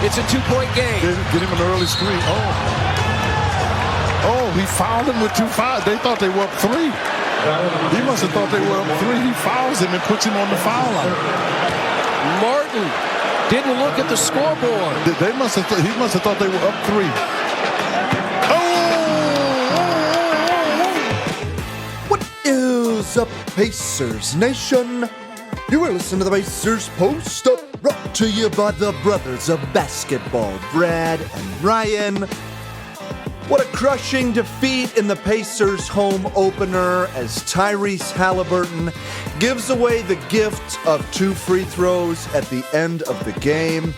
It's a 2-point game. Get him an early screen. Oh, he fouled him with 2 fouls. They thought they were up 3. He must have thought they were up 3. He fouls him and puts him on the foul line. Martin didn't look at the scoreboard. He must have thought they were up 3. What is up, Pacers Nation? You are listening to the Pacers Post Up, brought to you by the brothers of basketball, Brad and Ryan. What a crushing defeat in the Pacers home opener as Tyrese Haliburton gives away the gift of 2 free throws at the end of the game.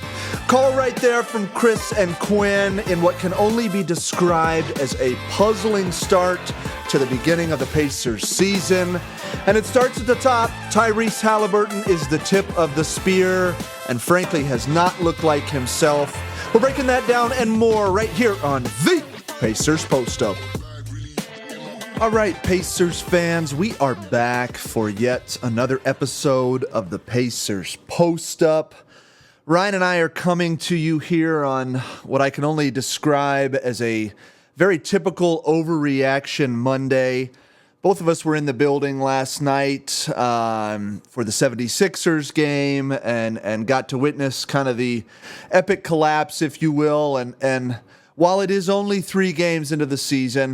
Call right there from Chris and Quinn in what can only be described as a puzzling start to the beginning of the Pacers season. And it starts at the top. Tyrese Haliburton is the tip of the spear and frankly has not looked like himself. We're breaking that down and more right here on the Pacers Post Up. All right, Pacers fans, we are back for yet another episode of the Pacers Post Up. Ryan and I are coming to you here on what I can only describe as a very typical overreaction Monday. Both of us were in the building last night for the 76ers game and got to witness kind of the epic collapse, if you will, and while it is only 3 games into the season,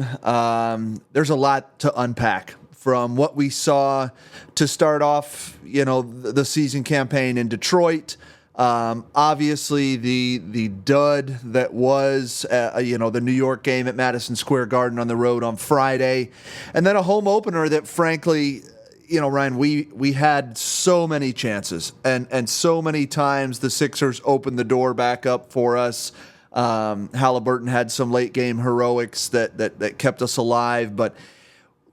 there's a lot to unpack from what we saw to start off, the season campaign in Detroit. Obviously, the dud that was, the New York game at Madison Square Garden on the road on Friday, and then a home opener that, frankly, Ryan, we had so many chances, and so many times the Sixers opened the door back up for us. Haliburton had some late game heroics that kept us alive, but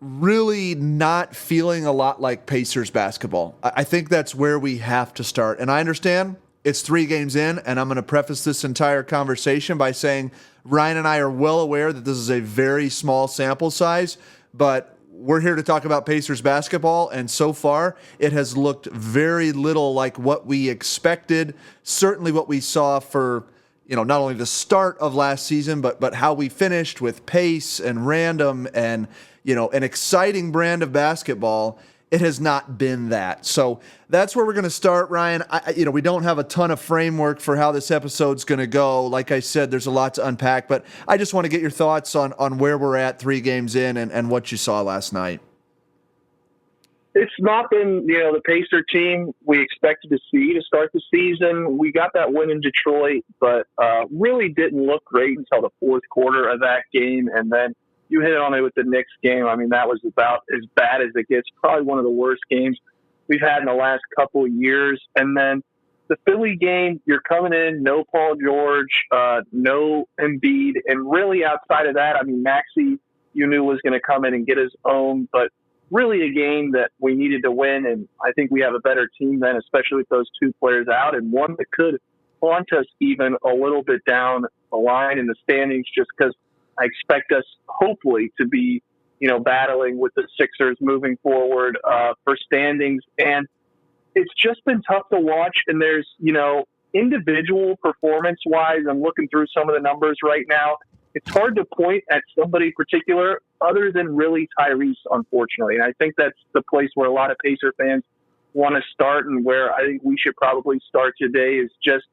really not feeling a lot like Pacers basketball. I think that's where we have to start. And I understand it's 3 games in, and I'm going to preface this entire conversation by saying Ryan and I are well aware that this is a very small sample size, but we're here to talk about Pacers basketball, and so far it has looked very little like what we expected, certainly what we saw for not only the start of last season, but how we finished with pace and random and, an exciting brand of basketball. It has not been that. So that's where we're going to start, Ryan. We don't have a ton of framework for how this episode's going to go. Like I said, there's a lot to unpack, but I just want to get your thoughts on where we're at 3 games in and what you saw last night. It's not been, the Pacer team we expected to see to start the season. We got that win in Detroit, but really didn't look great until the fourth quarter of that game. And then you hit on it with the Knicks game. I mean, that was about as bad as it gets. Probably one of the worst games we've had in the last couple of years. And then the Philly game, you're coming in, no Paul George, no Embiid. And really outside of that, I mean, Maxey, you knew was going to come in and get his own, but really a game that we needed to win, and I think we have a better team then, especially with those 2 players out, and one that could haunt us even a little bit down the line in the standings, just because I expect us, hopefully, to be, battling with the Sixers moving forward for standings. And it's just been tough to watch, and there's, individual performance-wise, I'm looking through some of the numbers right now. It's hard to point at somebody particular other than really Tyrese, unfortunately. And I think that's the place where a lot of Pacer fans want to start, and where I think we should probably start today is just,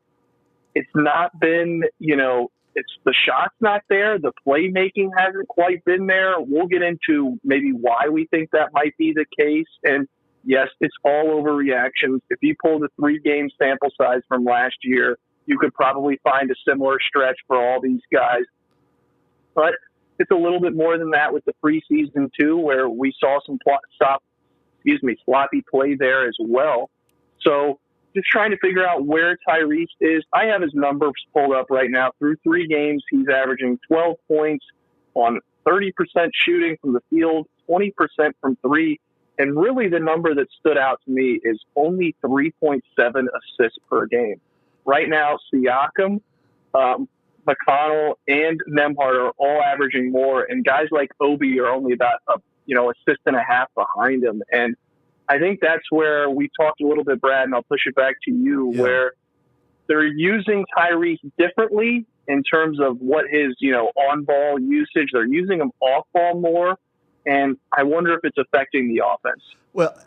it's not been, it's the shot's not there. The playmaking hasn't quite been there. We'll get into maybe why we think that might be the case. And yes, it's all overreactions. If you pull the 3-game sample size from last year, you could probably find a similar stretch for all these guys. But it's a little bit more than that with the preseason too, where we saw some sloppy play there as well. So just trying to figure out where Tyrese is. I have his numbers pulled up right now. Through 3 games, he's averaging 12 points on 30% shooting from the field, 20% from 3. And really the number that stood out to me is only 3.7 assists per game. Right now, Siakam, McConnell and Nembhard are all averaging more, and guys like Obi are only about assist and a half behind him. And I think that's where we talked a little bit, Brad, and I'll push it back to you, where they're using Tyrese differently in terms of what his, on-ball usage. They're using him off-ball more, and I wonder if it's affecting the offense. Well,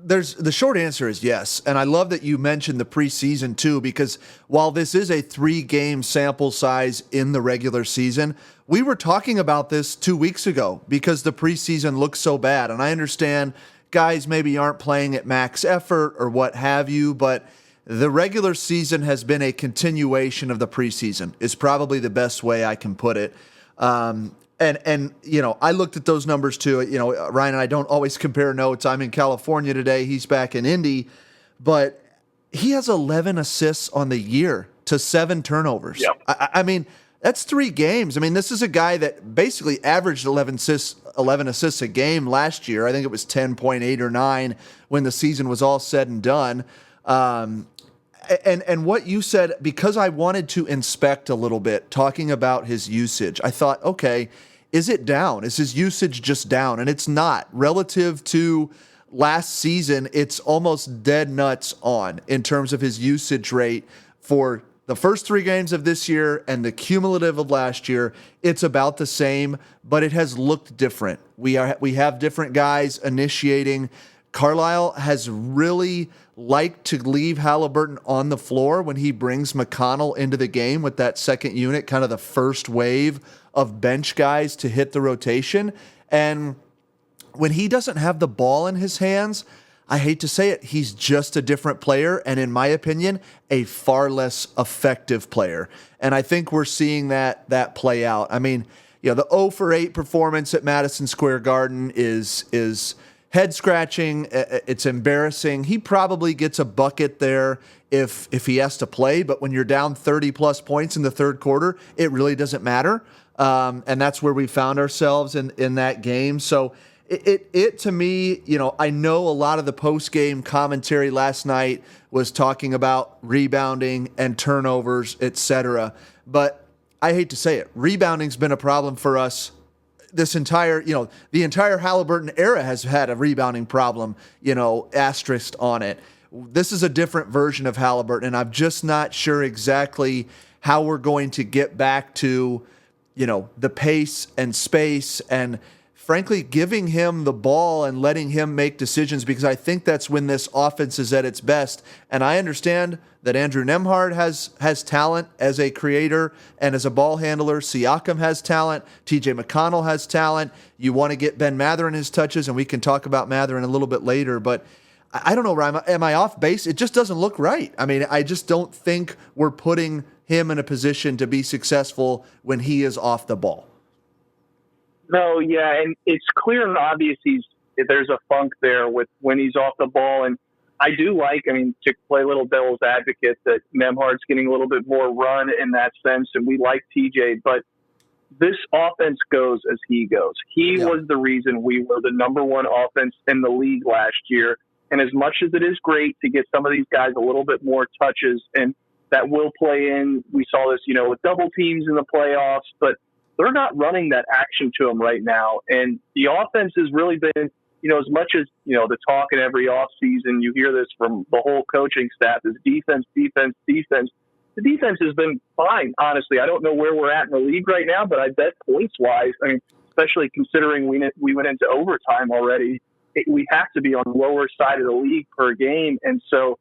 the short answer is yes, and I love that you mentioned the preseason too, because while this is a 3-game sample size in the regular season, we were talking about this 2 weeks ago because the preseason looks so bad, and I understand guys maybe aren't playing at max effort or what have you, but the regular season has been a continuation of the preseason is probably the best way I can put it. And I looked at those numbers too. Ryan and I don't always compare notes. I'm in California today. He's back in Indy, but he has 11 assists on the year to 7 turnovers. Yep. I mean, that's 3 games. I mean, this is a guy that basically averaged 11 assists a game last year. I think it was 10.8 or 9 when the season was all said and done. And what you said, because I wanted to inspect a little bit, talking about his usage, I thought, okay, is it down? Is his usage just down? And it's not. Relative to last season, it's almost dead nuts on in terms of his usage rate for the first 3 games of this year and the cumulative of last year. It's about the same, but it has looked different. We have different guys initiating. Carlisle has really liked to leave Haliburton on the floor when he brings McConnell into the game with that second unit, kind of the first wave of bench guys to hit the rotation. And when he doesn't have the ball in his hands, I hate to say it, he's just a different player, and in my opinion, a far less effective player. And I think we're seeing that play out. I mean, the 0 for 8 performance at Madison Square Garden is head scratching. It's embarrassing. He probably gets a bucket there if he has to play, but when you're down 30 plus points in the third quarter, it really doesn't matter. And that's where we found ourselves in that game. So it to me, I know a lot of the post-game commentary last night was talking about rebounding and turnovers, etc. But I hate to say it, rebounding's been a problem for us. This entire, the entire Haliburton era has had a rebounding problem, asterisk on it. This is a different version of Haliburton, and I'm just not sure exactly how we're going to get back to, the pace and space and, frankly, giving him the ball and letting him make decisions, because I think that's when this offense is at its best. And I understand that Andrew Nembhard has talent as a creator and as a ball handler. Siakam has talent. TJ McConnell has talent. You want to get Ben Mathurin his touches, and we can talk about Mathurin a little bit later. But I don't know, Ryan, am I off base? It just doesn't look right. I mean, I just don't think we're putting him in a position to be successful when he is off the ball. No, yeah, and it's clear and obvious there's a funk there with when he's off the ball. And I do to play a little devil's advocate, that Nembhard's getting a little bit more run in that sense, and we like TJ, but this offense goes as he goes. He was the reason we were the number 1 offense in the league last year. And as much as it is great to get some of these guys a little bit more touches, and that will play in, we saw this, with double teams in the playoffs, but they're not running that action to them right now. And the offense has really been, as much as, the talk in every offseason, you hear this from the whole coaching staff, is defense, defense, defense. The defense has been fine, honestly. I don't know where we're at in the league right now, but I bet points-wise, especially considering we went into overtime already, we have to be on the lower side of the league per game. And so,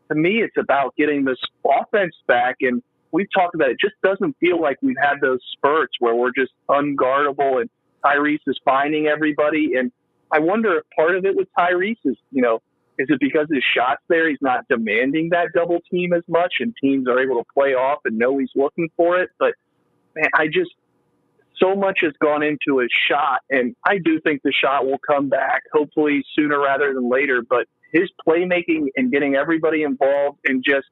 to me, it's about getting this offense back. And we've talked about it. Just doesn't feel like we've had those spurts where we're just unguardable and Tyrese is finding everybody. And I wonder if part of it with Tyrese is, is it because his shot's there? He's not demanding that double team as much and teams are able to play off and know he's looking for it. But man, so much has gone into his shot, and I do think the shot will come back, hopefully sooner rather than later. But his playmaking and getting everybody involved, and just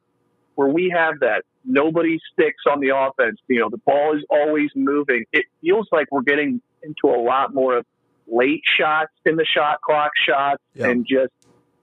where we have that, nobody sticks on the offense. The ball is always moving. It feels like we're getting into a lot more of late shots in the shot clock shots, and just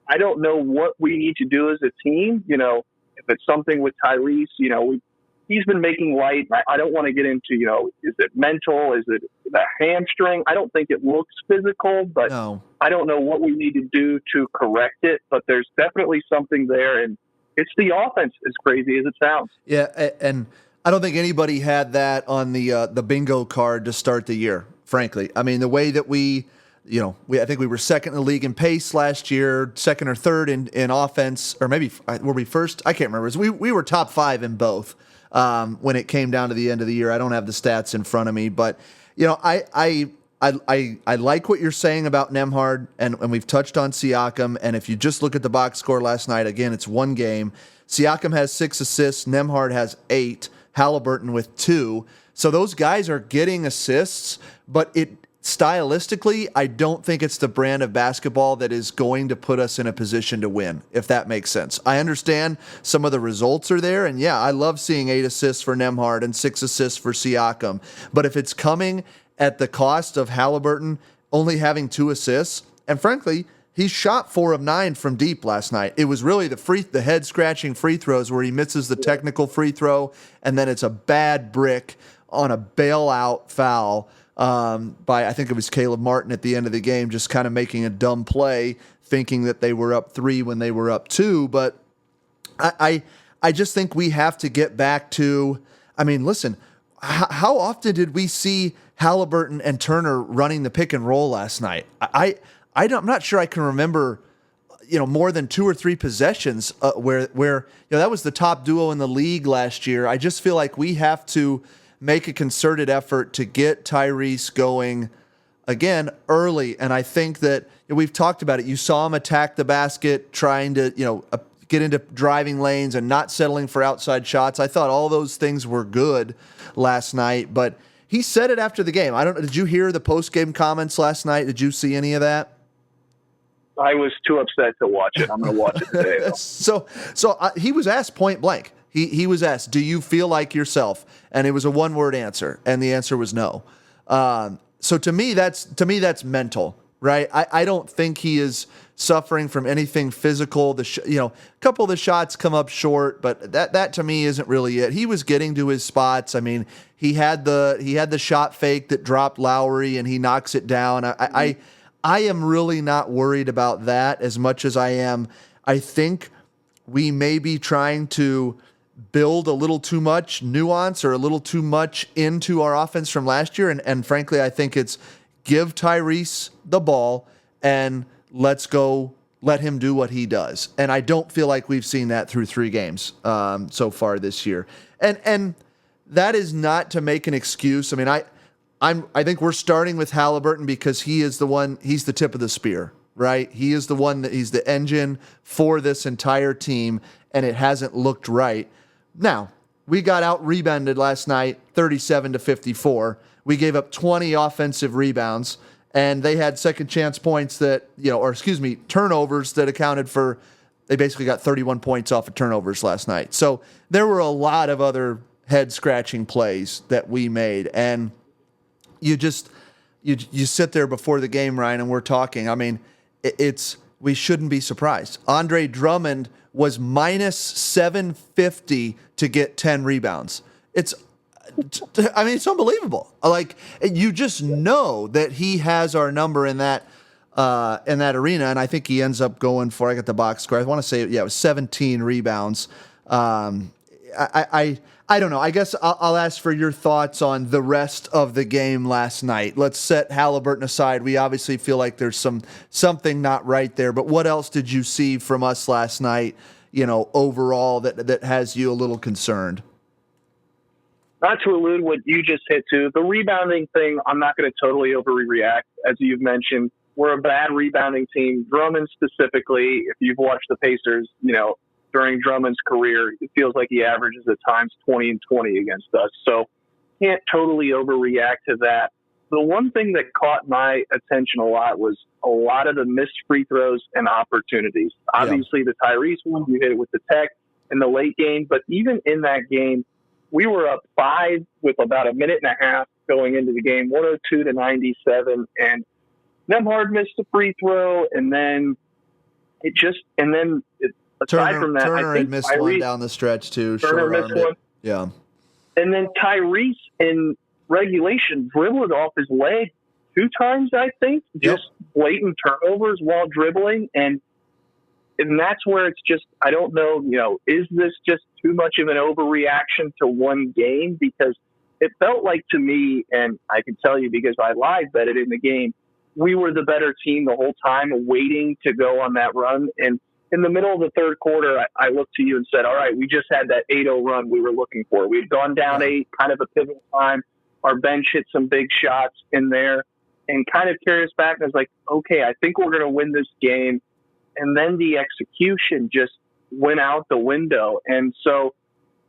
I don't know what we need to do as a team. If it's something with Tyrese, he's been making light. I don't want to get into, is it mental? Is it the hamstring? I don't think it looks physical, but no. I don't know what we need to do to correct it. But there's definitely something there. And it's the offense, as crazy as it sounds. Yeah, and I don't think anybody had that on the bingo card to start the year, frankly. I mean, the way that I think we were second in the league in pace last year, second or third in offense, or maybe were we first? I can't remember. We were top 5 in both when it came down to the end of the year. I don't have the stats in front of me, but I like what you're saying about Nembhard, and we've touched on Siakam. And if you just look at the box score last night, again, it's one game. Siakam has 6 assists, Nembhard has 8, Haliburton with 2. So those guys are getting assists, but stylistically, I don't think it's the brand of basketball that is going to put us in a position to win, if that makes sense. I understand some of the results are there, and yeah, I love seeing 8 assists for Nembhard and 6 assists for Siakam. But if it's coming at the cost of Haliburton only having 2 assists, and frankly, he shot 4 of 9 from deep last night. It was really the head-scratching free throws where he misses the technical free throw, and then it's a bad brick on a bailout foul by, I think it was Caleb Martin at the end of the game, just kind of making a dumb play, thinking that they were up 3 when they were up 2. But I just think we have to get back to, I mean, listen, how often did we see Haliburton and Turner running the pick and roll last night? I'm not sure I can remember, more than 2 or 3 possessions where that was the top duo in the league last year. I just feel like we have to make a concerted effort to get Tyrese going again early. And I think that we've talked about it. You saw him attack the basket, trying to, get into driving lanes and not settling for outside shots. I thought all those things were good last night, but he said it after the game. Did you hear the post-game comments last night? Did you see any of that? I was too upset to watch it. I'm going to watch it today, though. So he was asked point blank. He was asked, do you feel like yourself? And it was a one-word answer, and the answer was no. So to me, that's mental, right? I don't think he is suffering from anything physical. A couple of the shots come up short, but that to me isn't really it. He was getting to his spots. I mean, he had the shot fake that dropped Lowry, and he knocks it down. I am really not worried about that as much as I am. I think we may be trying to build a little too much nuance or a little too much into our offense from last year. And frankly, I think it's give Tyrese the ball and let's go let him do what he does. And I don't feel like we've seen that through 3 games so far this year. And that is not to make an excuse. I mean, I think we're starting with Haliburton because he's the tip of the spear, right? He is the one he's the engine for this entire team, and it hasn't looked right. Now, we got out-rebounded last night, 37-54. We gave up 20 offensive rebounds, and they had second-chance points turnovers that accounted for, they basically got 31 points off of turnovers last night. So there were a lot of other head-scratching plays that we made, and you sit there before the game, Ryan, and we're talking. I mean, we shouldn't be surprised. Andre Drummond was minus 750 to get 10 rebounds. It's unbelievable. Like, you just know that he has our number in that arena, and I think he ends up going for, I got the box score, I want to say, it was 17 rebounds. I don't know. I guess I'll ask for your thoughts on the rest of the game last night. Let's set Haliburton aside. We obviously feel like there's something not right there, but what else did you see from us last night, overall that has you a little concerned? Not to allude what you just hit to, the rebounding thing, I'm not going to totally overreact. As you've mentioned, we're a bad rebounding team. Drummond specifically, if you've watched the Pacers, during Drummond's career, it feels like he averages at times 20 and 20 against us. So can't totally overreact to that. The one thing that caught my attention a lot was a lot of the missed free throws and opportunities. Obviously, the Tyrese one, you hit it with the tech in the late game. But even in that game, we were up 5 with about a minute and a half going into the game, 102-97. And Nembhard missed a free throw. And then aside from that, Turner I think had missed Tyrese, one down the stretch too. Turner missed one. Yeah. And then Tyrese in regulation dribbled off his leg 2 times, I think. Just blatant turnovers while dribbling. And And that's where it's just, I don't know, is this just too much of an overreaction to one game? Because it felt like to me, and I can tell you because I live betted in the game, we were the better team the whole time, waiting to go on that run. And in the middle of the third quarter, I looked to you and said, all right, we just had that 8-0 run we were looking for. We'd gone down 8, kind of a pivotal time. Our bench hit some big shots in there and kind of carried us back. I was like, okay, I think we're going to win this game. And then the execution just went out the window. And so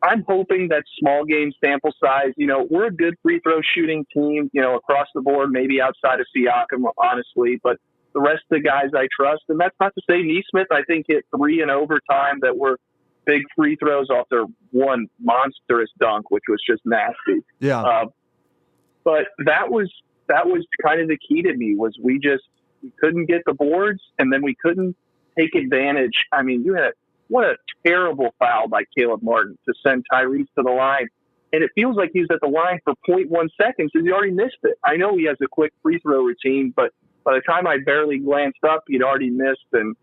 I'm hoping that small game sample size, we're a good free throw shooting team, across the board, maybe outside of Siakam, honestly, but the rest of the guys I trust. And that's not to say Neesmith, I think, hit 3 in overtime that were big free throws off their one monstrous dunk, which was just nasty. Yeah. But that was kind of the key to me, was we couldn't get the boards, and then we couldn't take advantage. I mean, what a terrible foul by Caleb Martin to send Tyrese to the line. And it feels like he was at the line for 0.1 seconds and he already missed it. I know he has a quick free throw routine, but by the time I barely glanced up, he'd already missed and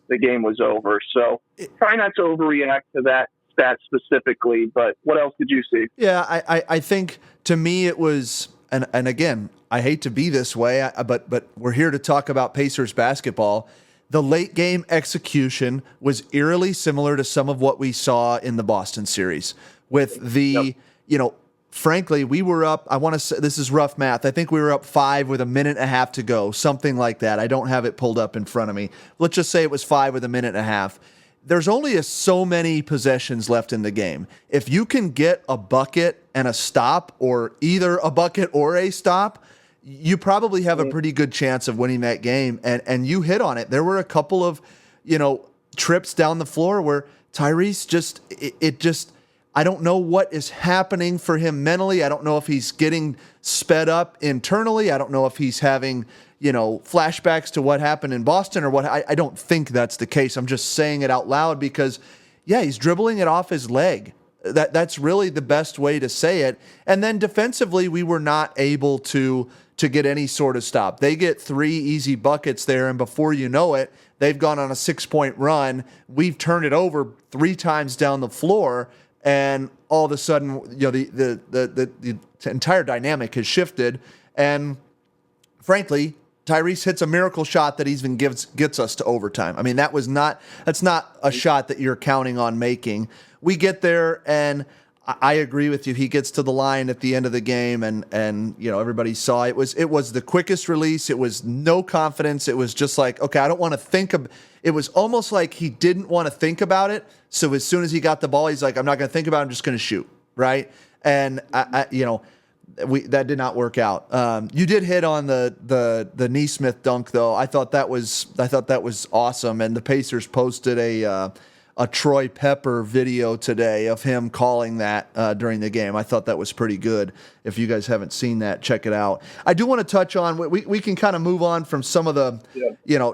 the game was over. So try not to overreact to that stat specifically, but what else did you see? Yeah, I think to me it was, and again, I hate to be this way, but we're here to talk about Pacers basketball. The late game execution was eerily similar to some of what we saw in the Boston series with the, frankly, we were up, I want to say, this is rough math, I think we were up 5 with a minute and a half to go, something like that. I don't have it pulled up in front of me. Let's just say it was 5 with a minute and a half. There's only so many possessions left in the game. If you can get a bucket and a stop, or either a bucket or a stop, you probably have a pretty good chance of winning that game. And you hit on it. There were a couple of, trips down the floor where Tyrese just, I don't know what is happening for him mentally. I don't know if he's getting sped up internally. I don't know if he's having, flashbacks to what happened in Boston or what. I don't think that's the case. I'm just saying it out loud because, he's dribbling it off his leg. That's really the best way to say it. And then defensively, we were not able to get any sort of stop. They get 3 easy buckets there, and before you know it, they've gone on a 6-point run. We've turned it over 3 times down the floor, and all of a sudden, the entire dynamic has shifted. And frankly, Tyrese hits a miracle shot that even gets us to overtime. I mean, that's not a shot that you're counting on making. We get there, and I agree with you. He gets to the line at the end of the game, and everybody saw it was the quickest release. It was no confidence. It was just like, okay, I don't want to think of. It was almost like he didn't want to think about it. So as soon as he got the ball, he's like, I'm not going to think about it. I'm just going to shoot, right? And that did not work out. You did hit on the Neesmith dunk, though. I thought that was awesome, and the Pacers posted a Troy Pepper video today of him calling that during the game. I thought that was pretty good. If you guys haven't seen that, check it out. I do want to touch on, we can kind of move on from some of the,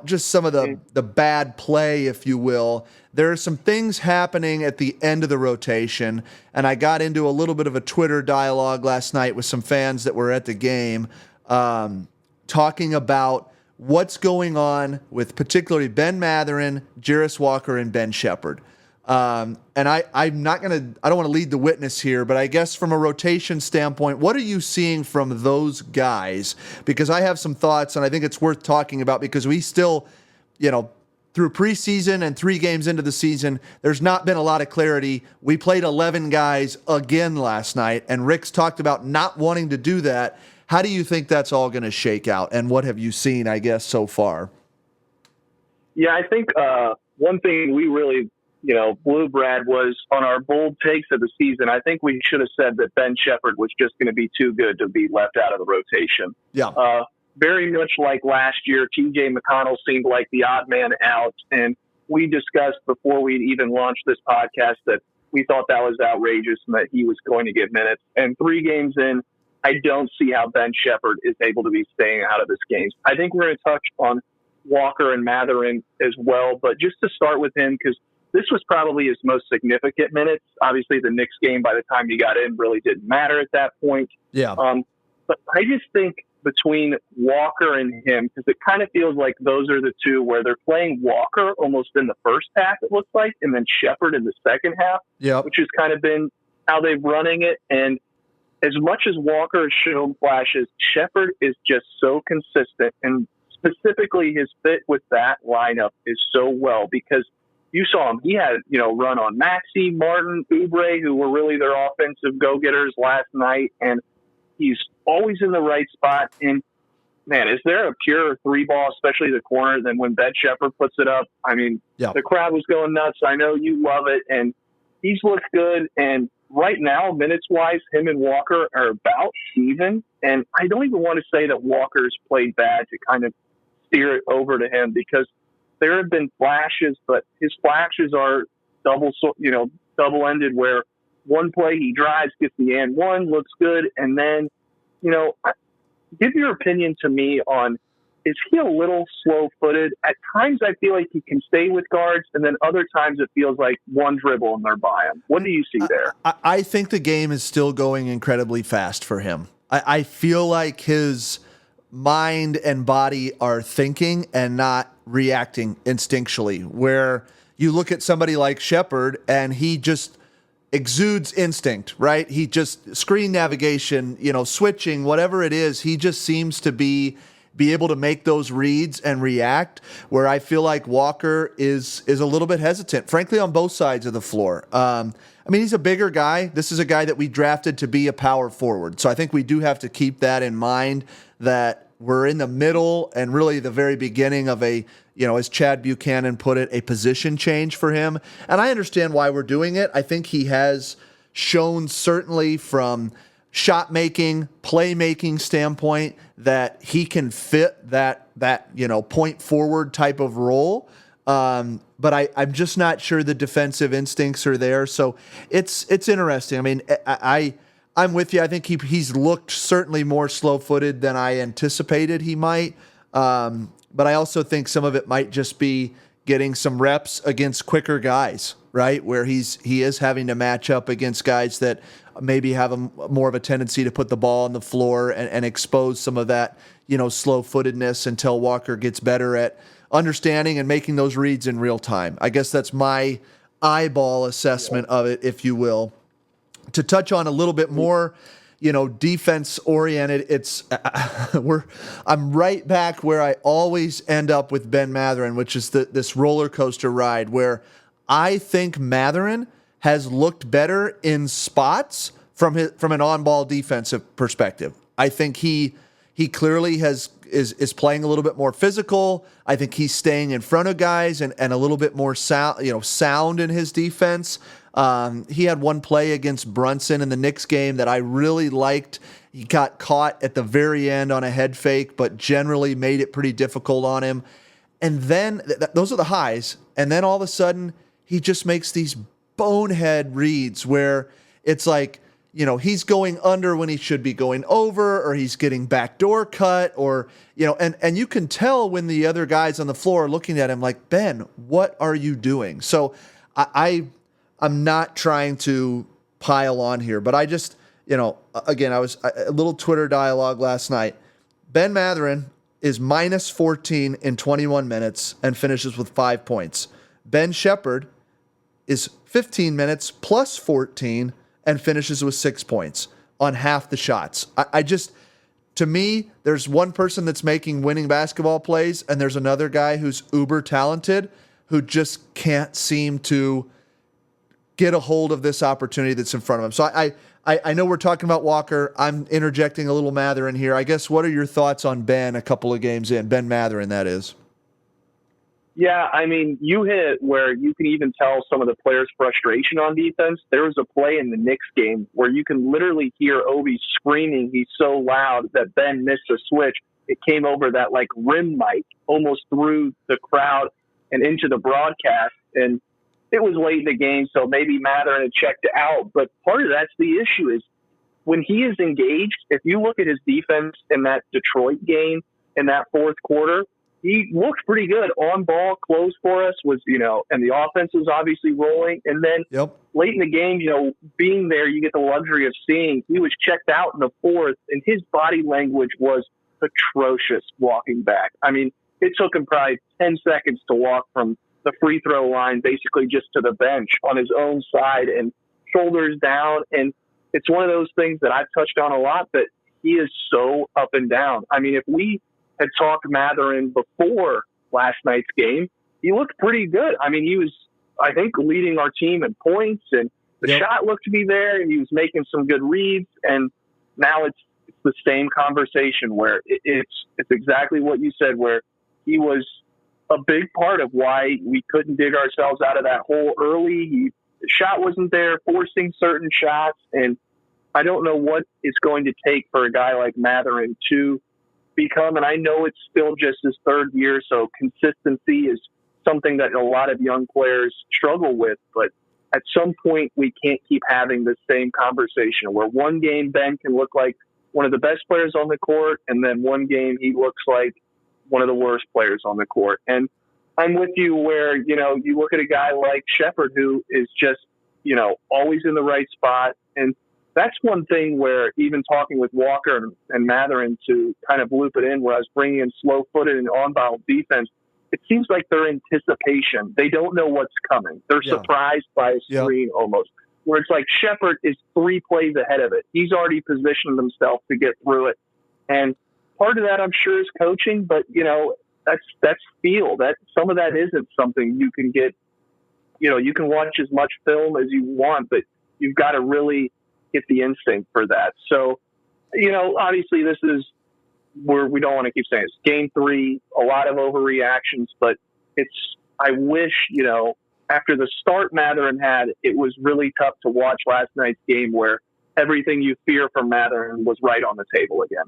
just some of the bad play, if you will. There are some things happening at the end of the rotation, and I got into a little bit of a Twitter dialogue last night with some fans that were at the game, talking about what's going on with particularly Ben Mathurin, Jarace Walker, and Ben Sheppard. And I don't want to lead the witness here, but I guess from a rotation standpoint, what are you seeing from those guys? Because I have some thoughts, and I think it's worth talking about because we still, through preseason and 3 games into the season, there's not been a lot of clarity. We played 11 guys again last night, and Rick's talked about not wanting to do that. How do you think that's all going to shake out, and what have you seen, I guess, so far? Yeah, I think one thing we really, blew, Brad, was on our bold takes of the season. I think we should have said that Ben Sheppard was just going to be too good to be left out of the rotation. Yeah. Very much like last year, TJ McConnell seemed like the odd man out, and we discussed before we even launched this podcast that we thought that was outrageous and that he was going to get minutes. And 3 games in, I don't see how Ben Sheppard is able to be staying out of this game. I think we're going to touch on Walker and Mathurin as well, but just to start with him, because this was probably his most significant minutes. Obviously, the Knicks game, by the time he got in, really didn't matter at that point. Yeah. But I just think between Walker and him, because it kind of feels like those are the two where they're playing Walker almost in the first half, it looks like, and then Sheppard in the second half, which has kind of been how they're running it. And as much as Walker has shown flashes, Sheppard is just so consistent, and specifically his fit with that lineup is so well, because you saw him. He had, run on Maxey, Martin, Oubre, who were really their offensive go-getters last night, and he's always in the right spot. And, man, is there a pure three ball, especially the corner, than when Ben Sheppard puts it up? I mean, the crowd was going nuts. I know you love it, and he's looked good. And right now, minutes-wise, him and Walker are about even. And I don't even want to say that Walker's played bad to kind of steer it over to him, because there have been flashes, but his flashes are double-ended, where one play he drives, gets the and one, looks good, and then, give your opinion to me on, is he a little slow-footed? At times I feel like he can stay with guards, and then other times it feels like one dribble and they're by him. What do you see there? I think the game is still going incredibly fast for him. I feel like his mind and body are thinking and not reacting instinctually, where you look at somebody like Sheppard and he just exudes instinct, right? He just screen navigation, switching, whatever it is, he just seems to be able to make those reads and react, where I feel like Walker is a little bit hesitant, frankly, on both sides of the floor. He's a bigger guy. This is a guy that we drafted to be a power forward. So I think we do have to keep that in mind, that we're in the middle and really the very beginning of a, as Chad Buchanan put it, a position change for him. And I understand why we're doing it. I think he has shown, certainly from shot making, playmaking standpoint, that he can fit that point forward type of role. But I'm just not sure the defensive instincts are there. So it's interesting. I mean, I'm with you. I think he's looked certainly more slow-footed than I anticipated he might. But I also think some of it might just be getting some reps against quicker guys, right? Where he is having to match up against guys that maybe have more of a tendency to put the ball on the floor and expose some of that, slow-footedness until Walker gets better at understanding and making those reads in real time. I guess that's my eyeball assessment of it, if you will. To touch on a little bit more, defense oriented, I'm right back where I always end up with Ben Mathurin, which is this roller coaster ride, where I think Mathurin has looked better in spots from an on-ball defensive perspective. I think he clearly is playing a little bit more physical. I think he's staying in front of guys and a little bit more sound in his defense. He had one play against Brunson in the Knicks game that I really liked. He got caught at the very end on a head fake, but generally made it pretty difficult on him. And then those are the highs. And then all of a sudden, he just makes these bonehead reads where it's like, he's going under when he should be going over, or he's getting backdoor cut, or, and you can tell when the other guys on the floor are looking at him like, Ben, what are you doing? So I'm not trying to pile on here, but I just, again, I was a little Twitter dialogue last night. Ben Mathurin is minus 14 in 21 minutes and finishes with 5 points. Ben Sheppard is 15 minutes plus 14 and finishes with 6 points on half the shots. To me, there's one person that's making winning basketball plays, and there's another guy who's uber talented who just can't seem to get a hold of this opportunity that's in front of him. So I know we're talking about Walker. I'm interjecting a little Mathurin here. I guess, what are your thoughts on Ben a couple of games in? Ben Mathurin, that is. Yeah, you hit where you can even tell some of the players' frustration on defense. There was a play in the Knicks game where you can literally hear Obi screaming. He's so loud that Ben missed a switch. It came over that rim mic almost through the crowd and into the broadcast. And it was late in the game, so maybe Mathurin had checked out. But part of that's the issue is when he is engaged, if you look at his defense in that Detroit game in that fourth quarter, he looked pretty good on ball, close for us, and the offense was obviously rolling. And then late in the game, being there, you get the luxury of seeing he was checked out in the fourth, and his body language was atrocious walking back. I mean, it took him probably 10 seconds to walk from the free throw line basically just to the bench on his own side and shoulders down. And it's one of those things that I've touched on a lot, that he is so up and down. I mean, if we had talked Mathurin before last night's game, he looked pretty good. I mean, he was, I think, leading our team in points, and the shot looked to be there, and he was making some good reads. And now it's the same conversation where it's exactly what you said, where he was a big part of why we couldn't dig ourselves out of that hole early. The shot wasn't there, forcing certain shots, and I don't know what it's going to take for a guy like Mathurin to become, and I know it's still just his third year, so consistency is something that a lot of young players struggle with, but at some point we can't keep having the same conversation where one game Ben can look like one of the best players on the court, and then one game he looks like one of the worst players on the court. And I'm with you where, you know, you look at a guy like Sheppard who is just, you know, always in the right spot. And that's one thing where even talking with Walker and Mathurin to kind of loop it in, where I was bringing in slow-footed and on-ball defense, it seems like they're anticipation. They don't know what's coming. They're surprised by a screen almost, where it's like Sheppard is 3 plays ahead of it. He's already positioned himself to get through it. And part of that, I'm sure, is coaching, but, you know, that's feel. That some of that isn't something you can get. You know, you can watch as much film as you want, but you've got to really get the instinct for that. So, you know, obviously this is where we don't want to keep saying it's game 3, a lot of overreactions, but I wish, you know, after the start Mathurin had, it was really tough to watch last night's game where everything you fear from Mathurin was right on the table again.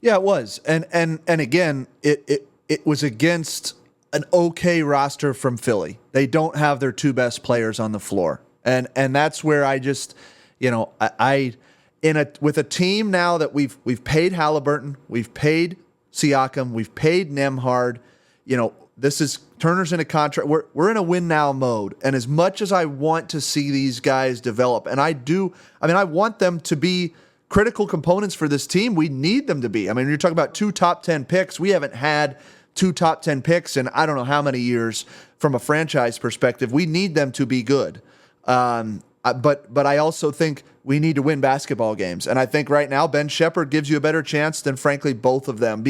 Yeah, it was. And again, it was against an okay roster from Philly. They don't have their 2 best players on the floor. And that's where I just, you know, with a team now that we've paid Haliburton, we've paid Siakam, we've paid Nembhard, you know, Turner's in a contract. We're in a win now mode. And as much as I want to see these guys develop, and I want them to be critical components for this team. We need them to be. I mean, you're talking about 2 top 10 picks. We haven't had 2 top 10 picks in I don't know how many years from a franchise perspective. We need them to be good. But I also think we need to win basketball games. And I think right now Ben Sheppard gives you a better chance than, frankly, both of them.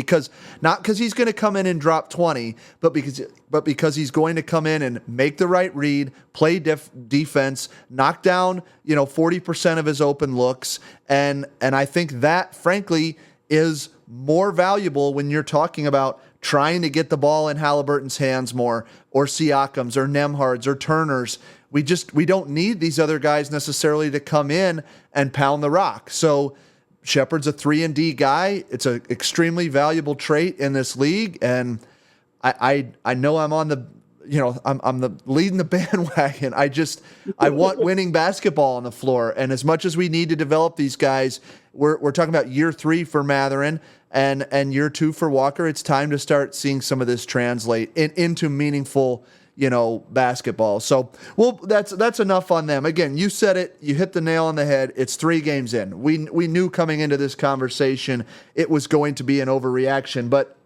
Not because he's going to come in and drop 20, but because he's going to come in and make the right read, play defense, knock down, you know, 40% of his open looks. And I think that, frankly, is more valuable when you're talking about trying to get the ball in Haliburton's hands more, or Siakam's, or Nembhard's, or Turner's. We don't need these other guys necessarily to come in and pound the rock. So Sheppard's a 3-and-D guy. It's an extremely valuable trait in this league, and I know I'm on the, you know, I'm the leading the bandwagon. I want winning basketball on the floor, and as much as we need to develop these guys, we're talking about year 3 for Mathurin and year 2 for Walker. It's time to start seeing some of this translate into meaningful, you know, basketball. So, well, that's enough on them. Again, you said it. You hit the nail on the head. It's 3 games in. We knew coming into this conversation it was going to be an overreaction. But,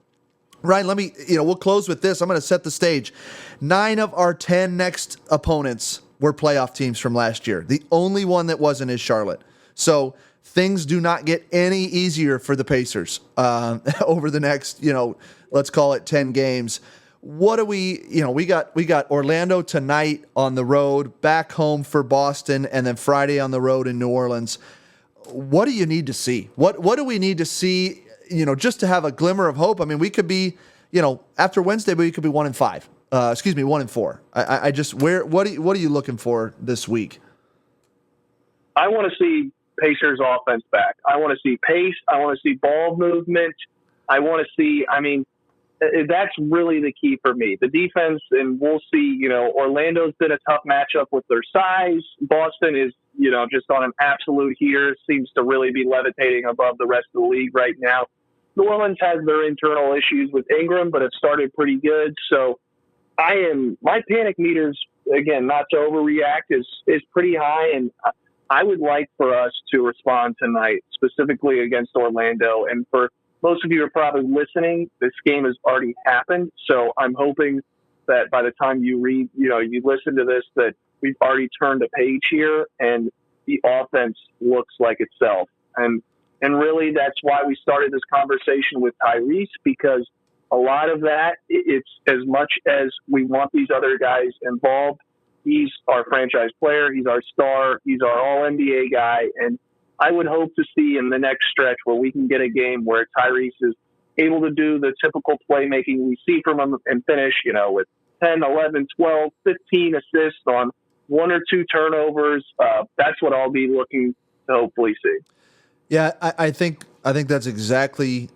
Ryan, we'll close with this. I'm going to set the stage. 9 of our 10 next opponents were playoff teams from last year. The only one that wasn't is Charlotte. So things do not get any easier for the Pacers over the next, you know, let's call it 10 games. What do we got Orlando tonight on the road, back home for Boston, and then Friday on the road in New Orleans. What do you need to see? What do we need to see, you know, just to have a glimmer of hope? I mean, we could be, you know, after Wednesday, we could be 1-5. 1-4. What are you looking for this week? I want to see Pacers offense back. I want to see pace. I want to see ball movement. I want to see, that's really the key for me. The defense, and we'll see, you know, Orlando's been a tough matchup with their size. Boston is, you know, just on an absolute heater, seems to really be levitating above the rest of the league right now. New Orleans has their internal issues with Ingram, but have started pretty good. So my panic meters, again, not to overreact, is pretty high. And I would like for us to respond tonight, specifically against Orlando, and for most of you are probably listening. This game has already happened. So I'm hoping that by the time you listen to this, that we've already turned a page here and the offense looks like itself. And really that's why we started this conversation with Tyrese, because a lot of that, it's as much as we want these other guys involved. He's our franchise player. He's our star. He's our all-NBA guy. And I would hope to see in the next stretch where we can get a game where Tyrese is able to do the typical playmaking we see from him and finish, with 10, 11, 12, 15 assists on 1 or 2 turnovers. That's what I'll be looking to hopefully see. Yeah, I think that's exactly.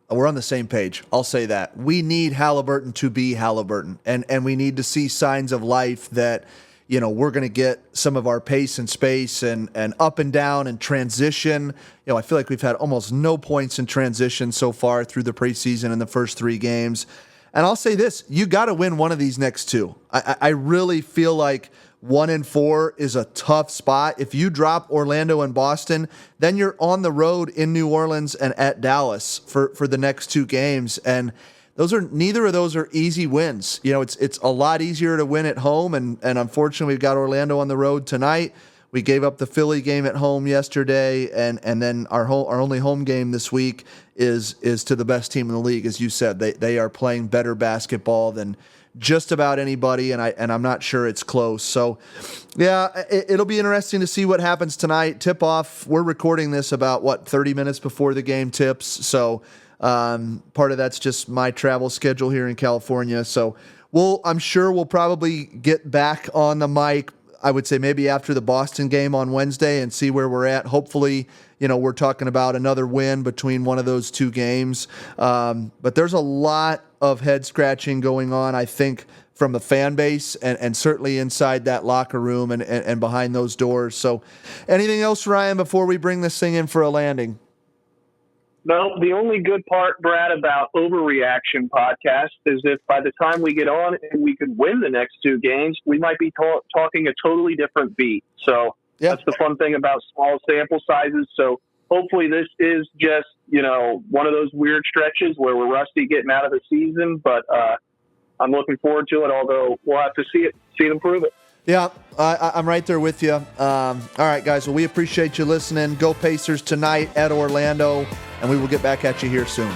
We're on the same page. I'll say that. We need Haliburton to be Haliburton, and we need to see signs of life that, we're going to get some of our pace and space and up and down and transition. I feel like we've had almost no points in transition so far through the preseason in the first 3 games. And I'll say this, you got to win one of these next 2. I really feel like 1-4 is a tough spot. If you drop Orlando and Boston, then you're on the road in New Orleans and at Dallas for the next 2 games. And neither of those are easy wins. It's a lot easier to win at home. And unfortunately, we've got Orlando on the road tonight. We gave up the Philly game at home yesterday, and then our only home game this week is to the best team in the league, as you said. They are playing better basketball than just about anybody, and I'm not sure it's close. So, yeah, it'll be interesting to see what happens tonight. Tip off. We're recording this about 30 minutes before the game tips. So, part of that's just my travel schedule here in California. So, I'm sure we'll probably get back on the mic, I would say maybe after the Boston game on Wednesday, and see where we're at. Hopefully, we're talking about another win between one of those 2 games. But there's a lot of head scratching going on, I think, from the fan base and certainly inside that locker room and behind those doors. So anything else, Ryan, before we bring this thing in for a landing? No, the only good part, Brad, about Overreaction podcast is if by the time we get on and we could win the next 2 games, we might be talking a totally different beat. So that's the fun thing about small sample sizes. So hopefully this is just, one of those weird stretches where we're rusty getting out of the season. But I'm looking forward to it, although we'll have to see them prove it. Yeah, I'm right there with you. All right, guys. Well, we appreciate you listening. Go Pacers tonight at Orlando, and we will get back at you here soon.